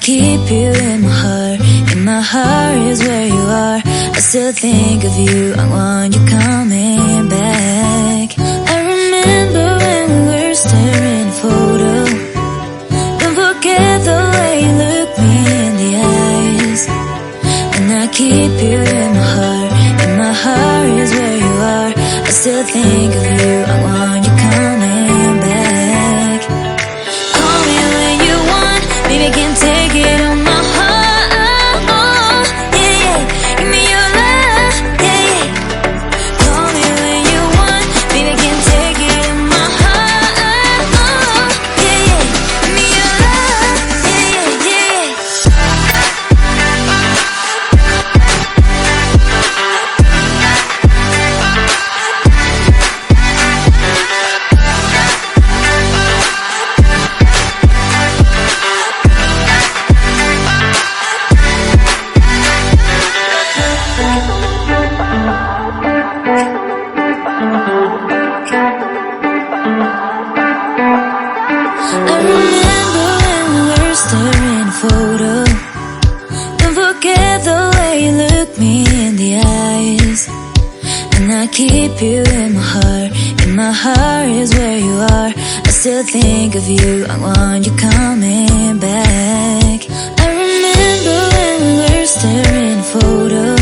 keep you in my heart. In my heart is where you are. I still think of you. I want you coming back. I remember when we were staring at a photo. Don't forget the way you look me in the eyes. And I keep you in my heart. In my heart is where you are. I still think of you. I want you coming back. Call me when you want. Baby, I can't take it on my heart. Yeah, yeah. Give me your love. Yeah, yeah. Call me when you want. Baby, I can't take it on my heart. Yeah, yeah. Give me your love. Yeah, yeah, I remember when we were staring at a photo. Don't forget the way you look me in the eyes. And I keep you in my heart. In my heart is where you are. I still think of you. I want you coming back. I remember when we were staring at a photo.